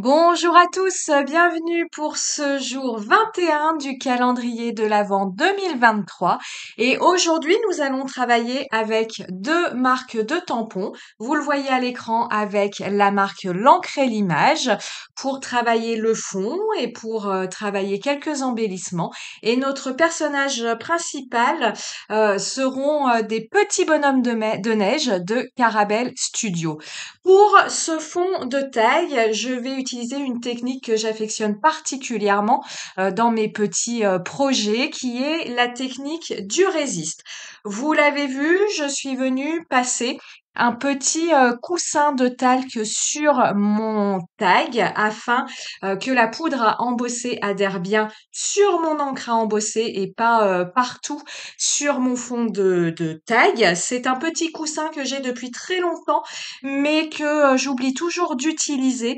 Bonjour à tous, bienvenue pour ce jour 21 du calendrier de l'Avent 2023. Et aujourd'hui, nous allons travailler avec deux marques de tampons. Vous le voyez à l'écran avec la marque L'encre et l'image pour travailler le fond et pour travailler quelques embellissements. Et notre personnage principal seront des petits bonhommes de neige de Caramel Studio. Pour ce fond de taille, je vais utiliser une technique que j'affectionne particulièrement dans mes petits projets, qui est la technique du résiste. Vous l'avez vu, je suis venue passer un petit coussin de talc sur mon tag afin que la poudre à embosser adhère bien sur mon encre à embosser et pas partout sur mon fond de tag. C'est un petit coussin que j'ai depuis très longtemps mais que j'oublie toujours d'utiliser.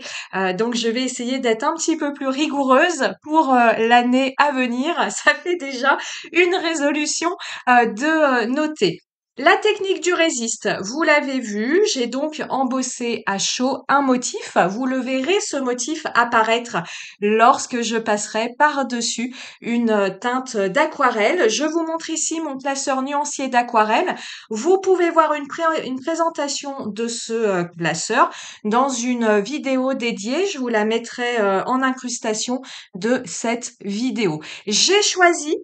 Donc je vais essayer d'être un petit peu plus rigoureuse pour l'année à venir. Ça fait déjà une résolution de noter. La technique du résiste, vous l'avez vu, j'ai donc embossé à chaud un motif. Vous le verrez, ce motif apparaître lorsque je passerai par-dessus une teinte d'aquarelle. Je vous montre ici mon classeur nuancier d'aquarelle. Vous pouvez voir une présentation de ce classeur dans une vidéo dédiée. Je vous la mettrai en incrustation de cette vidéo. J'ai choisi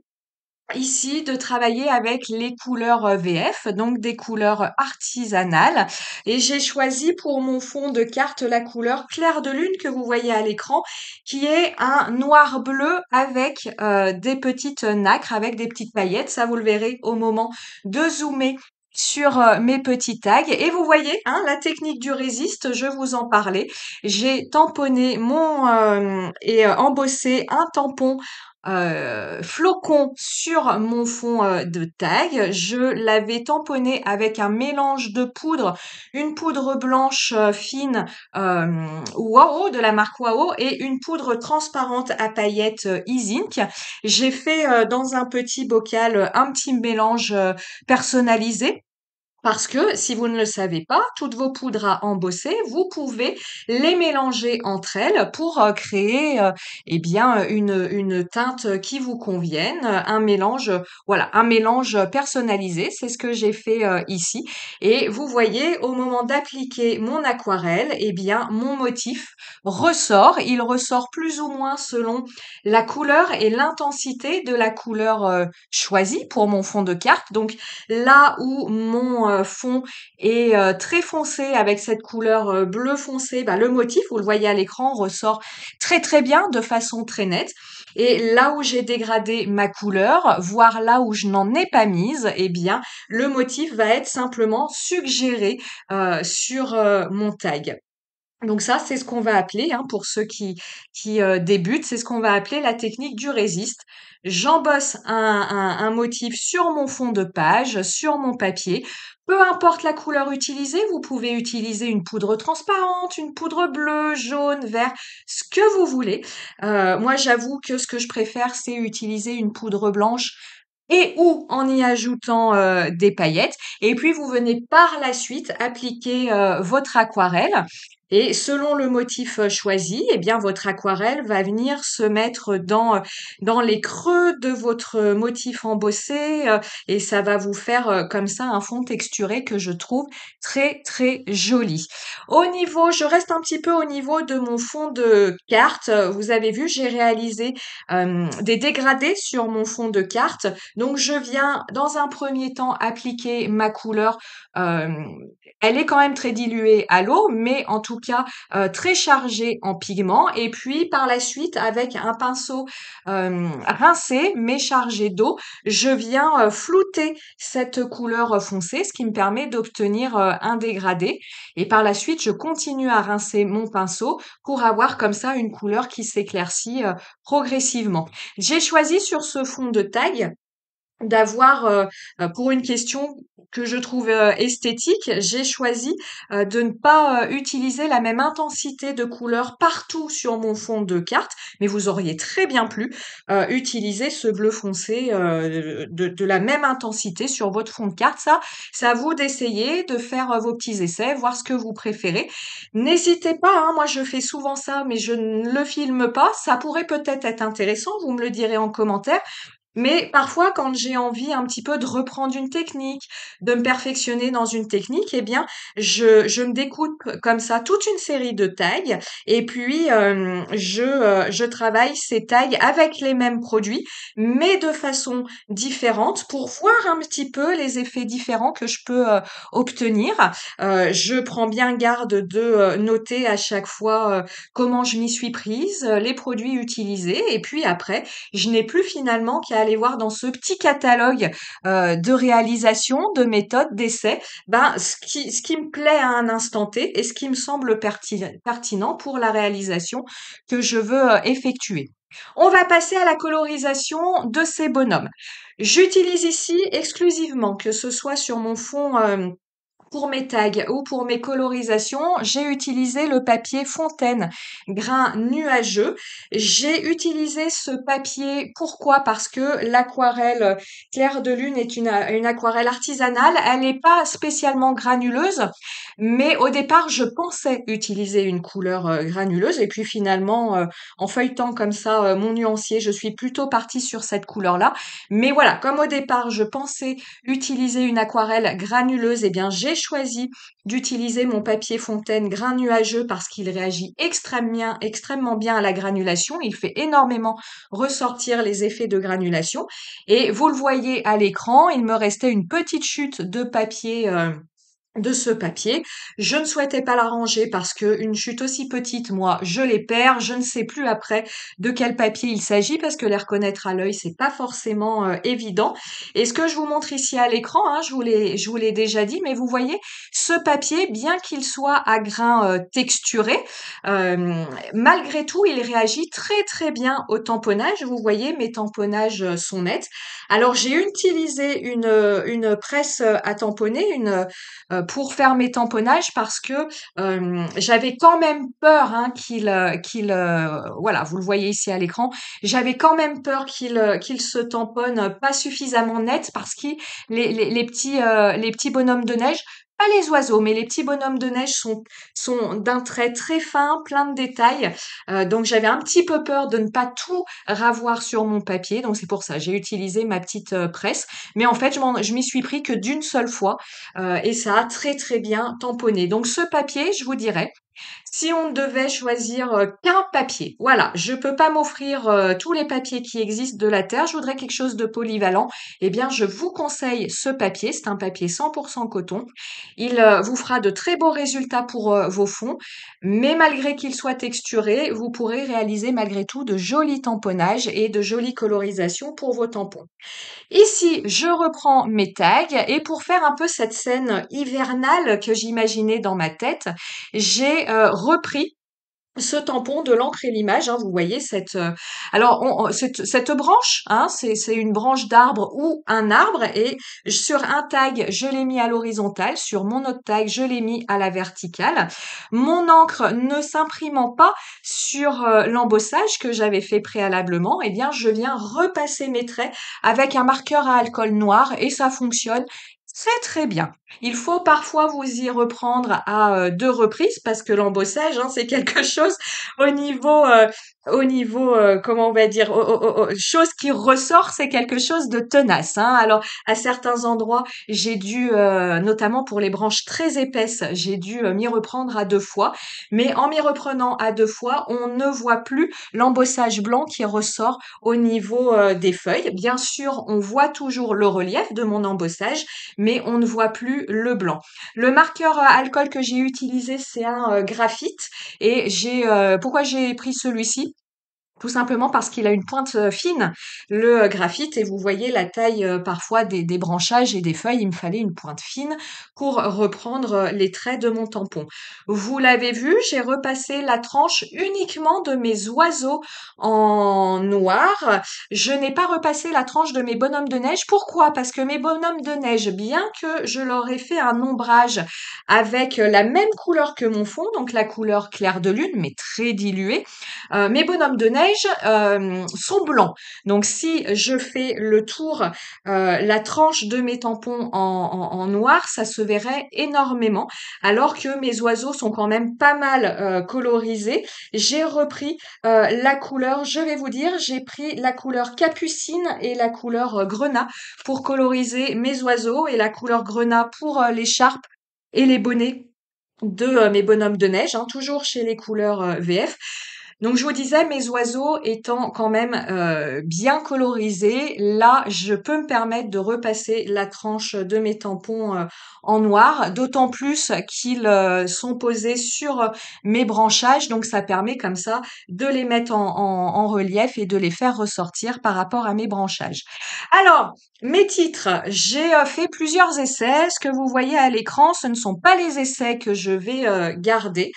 ici de travailler avec les couleurs VF, donc des couleurs artisanales. Et j'ai choisi pour mon fond de carte la couleur clair de lune que vous voyez à l'écran, qui est un noir bleu avec des petites nacres, avec des petites paillettes. Ça, vous le verrez au moment de zoomer sur mes petits tags. Et vous voyez, hein, la technique du résiste, je vous en parlais. J'ai tamponné et embossé un tampon flocon sur mon fond de tag. Je l'avais tamponné avec un mélange de poudre, une poudre blanche fine Wao de la marque Wao et une poudre transparente à paillettes Easink. J'ai fait dans un petit bocal un petit mélange personnalisé. Parce que si vous ne le savez pas, toutes vos poudres à embosser, vous pouvez les mélanger entre elles pour créer eh bien une teinte qui vous convienne, un mélange, voilà, un mélange personnalisé. C'est ce que j'ai fait ici. Et vous voyez, au moment d'appliquer mon aquarelle, eh bien mon motif ressort. Il ressort plus ou moins selon la couleur et l'intensité de la couleur choisie pour mon fond de carte. Donc là où mon fond est très foncé avec cette couleur bleu foncé, bah, le motif, vous le voyez à l'écran, ressort très très bien, de façon très nette. Et là où j'ai dégradé ma couleur, voire là où je n'en ai pas mise, eh bien, le motif va être simplement suggéré sur mon tag. Donc ça, c'est ce qu'on va appeler, hein, pour ceux qui débutent, c'est ce qu'on va appeler la technique du résiste. J'embosse un motif sur mon fond de page, sur mon papier. Peu importe la couleur utilisée, vous pouvez utiliser une poudre transparente, une poudre bleue, jaune, vert, ce que vous voulez. Moi, j'avoue que ce que je préfère, c'est utiliser une poudre blanche et ou en y ajoutant des paillettes. Et puis, vous venez par la suite appliquer votre aquarelle. Et selon le motif choisi, eh bien votre aquarelle va venir se mettre dans les creux de votre motif embossé et ça va vous faire comme ça un fond texturé que je trouve très très joli. Je reste un petit peu au niveau de mon fond de carte. Vous avez vu, j'ai réalisé des dégradés sur mon fond de carte. Donc je viens dans un premier temps appliquer ma couleur. euh, Elle est quand même très diluée à l'eau, mais en tout cas très chargée en pigments. Et puis par la suite, avec un pinceau rincé mais chargé d'eau, je viens flouter cette couleur foncée, ce qui me permet d'obtenir un dégradé. Et par la suite, je continue à rincer mon pinceau pour avoir comme ça une couleur qui s'éclaircit progressivement. J'ai choisi sur ce fond de taille d'avoir, pour une question que je trouve, esthétique, j'ai choisi, de ne pas, utiliser la même intensité de couleur partout sur mon fond de carte, mais vous auriez très bien pu, utiliser ce bleu foncé, de la même intensité sur votre fond de carte. Ça, c'est à vous d'essayer, de faire, vos petits essais, voir ce que vous préférez. N'hésitez pas, hein, moi je fais souvent ça, mais je ne le filme pas. Ça pourrait peut-être être intéressant, vous me le direz en commentaire. Mais parfois, quand j'ai envie un petit peu de reprendre une technique, de me perfectionner dans une technique, eh bien, je me découpe comme ça toute une série de tags et puis je travaille ces tags avec les mêmes produits, mais de façon différente pour voir un petit peu les effets différents que je peux obtenir. Je prends bien garde de noter à chaque fois comment je m'y suis prise, les produits utilisés et puis après, je n'ai plus finalement qu'à aller voir dans ce petit catalogue de réalisation, de méthodes, d'essais, ben, ce qui me plaît à un instant T et ce qui me semble pertinent pour la réalisation que je veux effectuer. On va passer à la colorisation de ces bonhommes. J'utilise ici exclusivement, que ce soit sur mon fond pour mes tags ou pour mes colorisations, j'ai utilisé le papier Fontaine, grain nuageux. J'ai utilisé ce papier, pourquoi? Parce que l'aquarelle Clair de Lune est une aquarelle artisanale. Elle n'est pas spécialement granuleuse, mais au départ, je pensais utiliser une couleur granuleuse. Et puis finalement, en feuilletant comme ça mon nuancier, je suis plutôt partie sur cette couleur-là. Mais voilà, comme au départ, je pensais utiliser une aquarelle granuleuse, eh bien, j'ai choisi d'utiliser mon papier Fontaine grain nuageux parce qu'il réagit extrêmement bien à la granulation. Il fait énormément ressortir les effets de granulation. Et vous le voyez à l'écran, il me restait une petite chute de papier de ce papier. Je ne souhaitais pas la ranger parce que une chute aussi petite, moi, je les perds. Je ne sais plus après de quel papier il s'agit parce que les reconnaître à l'œil, c'est pas forcément évident. Et ce que je vous montre ici à l'écran, hein, je vous l'ai déjà dit, mais vous voyez, ce papier, bien qu'il soit à grains texturés, malgré tout, il réagit très bien au tamponnage. Vous voyez, mes tamponnages sont nets. Alors, j'ai utilisé une presse à tamponner, pour faire mes tamponnages parce que j'avais quand même peur hein, voilà, vous le voyez ici à l'écran, j'avais quand même peur qu'il se tamponne pas suffisamment net parce que les petits bonhommes de neige, pas les oiseaux, mais les petits bonhommes de neige sont d'un trait très fin, plein de détails. Donc j'avais un petit peu peur de ne pas tout ravoir sur mon papier. Donc c'est pour ça, j'ai utilisé ma petite presse. Mais en fait, je m'y suis pris que d'une seule fois et ça a très bien tamponné. Donc ce papier, je vous dirais, si on devait choisir qu'un papier, voilà, je peux pas m'offrir tous les papiers qui existent de la Terre, je voudrais quelque chose de polyvalent, eh bien je vous conseille ce papier, c'est un papier 100% coton. Il vous fera de très beaux résultats pour vos fonds, mais malgré qu'il soit texturé, vous pourrez réaliser malgré tout de jolis tamponnages et de jolies colorisations pour vos tampons. Ici, je reprends mes tags et pour faire un peu cette scène hivernale que j'imaginais dans ma tête, j'ai repris ce tampon de l'encre et l'image, hein, vous voyez alors cette branche, hein, c'est une branche d'arbre ou un arbre et sur un tag je l'ai mis à l'horizontale, sur mon autre tag je l'ai mis à la verticale. Mon encre ne s'imprimant pas sur l'embossage que j'avais fait préalablement, eh bien je viens repasser mes traits avec un marqueur à alcool noir et ça fonctionne très bien. Il faut parfois vous y reprendre à 2 reprises parce que l'embossage, hein, c'est quelque chose au niveau, comment on va dire? Chose qui ressort, c'est quelque chose de tenace, hein. Alors à certains endroits, j'ai dû, notamment pour les branches très épaisses, j'ai dû, m'y reprendre à 2 fois. Mais en m'y reprenant à 2 fois, on ne voit plus l'embossage blanc qui ressort au niveau, des feuilles. Bien sûr, on voit toujours le relief de mon embossage, mais on ne voit plus le blanc. Le marqueur alcool que j'ai utilisé, c'est un graphite et pourquoi j'ai pris celui-ci? Tout simplement parce qu'il a une pointe fine, le graphite, et vous voyez la taille parfois des branchages et des feuilles. Il me fallait une pointe fine pour reprendre les traits de mon tampon. Vous l'avez vu, j'ai repassé la tranche uniquement de mes oiseaux en noir. Je n'ai pas repassé la tranche de mes bonhommes de neige. Pourquoi? Parce que mes bonhommes de neige, bien que je leur ai fait un ombrage avec la même couleur que mon fond, donc la couleur clair de lune, mais très diluée, mes bonhommes de neige sont blancs. Donc si je fais le tour, la tranche de mes tampons en noir, ça se verrait énormément. Alors que mes oiseaux sont quand même pas mal colorisés. J'ai repris la couleur, je vais vous dire, j'ai pris la couleur capucine et la couleur grenat pour coloriser mes oiseaux, et la couleur grenat pour l'écharpe et les bonnets de mes bonhommes de neige, hein, toujours chez les couleurs VF. Donc je vous disais, mes oiseaux étant quand même bien colorisés, là je peux me permettre de repasser la tranche de mes tampons en noir, d'autant plus qu'ils sont posés sur mes branchages, donc ça permet comme ça de les mettre en relief et de les faire ressortir par rapport à mes branchages. Alors, mes titres, j'ai fait plusieurs essais. Ce que vous voyez à l'écran, ce ne sont pas les essais que je vais garder.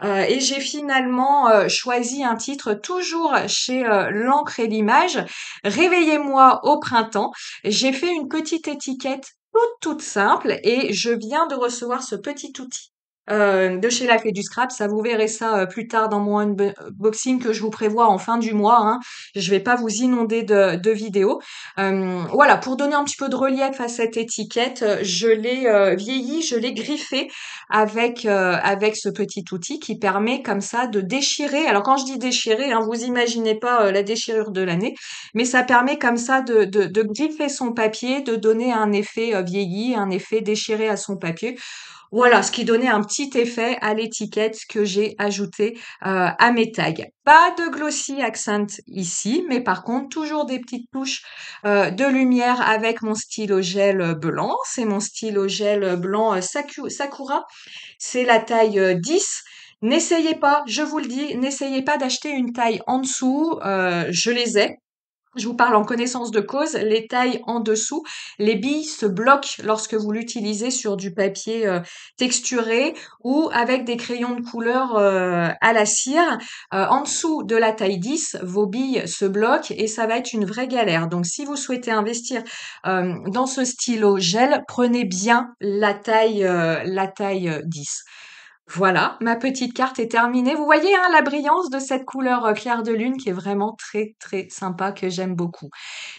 Et j'ai finalement choisi un titre toujours chez l'encre et l'image. Réveillez-moi au printemps. J'ai fait une petite étiquette toute simple, et je viens de recevoir ce petit outil de chez La Fée du Scrap. Ça, vous verrez ça plus tard dans mon unboxing que je vous prévois en fin du mois, hein. Je vais pas vous inonder de vidéos. Voilà, pour donner un petit peu de relief à cette étiquette, je l'ai vieilli, je l'ai griffé avec ce petit outil qui permet comme ça de déchirer. Alors quand je dis déchirer, hein, vous imaginez pas la déchirure de l'année, mais ça permet comme ça de griffer son papier, de donner un effet vieilli, un effet déchiré à son papier. Voilà, ce qui donnait un petit effet à l'étiquette que j'ai ajouté à mes tags. Pas de glossy accent ici, mais par contre toujours des petites touches de lumière avec mon stylo gel blanc. C'est mon stylo gel blanc Sakura. C'est la taille 10. N'essayez pas, je vous le dis, n'essayez pas d'acheter une taille en dessous. Je les ai. Je vous parle en connaissance de cause. Les tailles en dessous, les billes se bloquent lorsque vous l'utilisez sur du papier texturé ou avec des crayons de couleur à la cire. En dessous de la taille 10, vos billes se bloquent et ça va être une vraie galère. Donc si vous souhaitez investir dans ce stylo gel, prenez bien la taille 10. Voilà, ma petite carte est terminée. Vous voyez, hein, la brillance de cette couleur clair de lune qui est vraiment très très sympa, que j'aime beaucoup.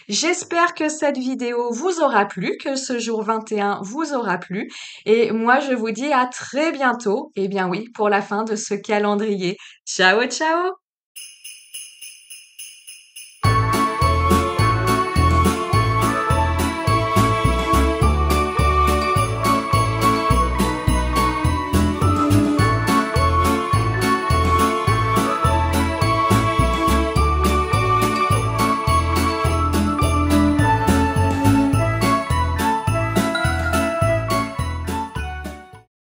J'espère que cette vidéo vous aura plu, que ce jour 21 vous aura plu. Et moi, je vous dis à très bientôt. Eh bien oui, pour la fin de ce calendrier. Ciao, ciao!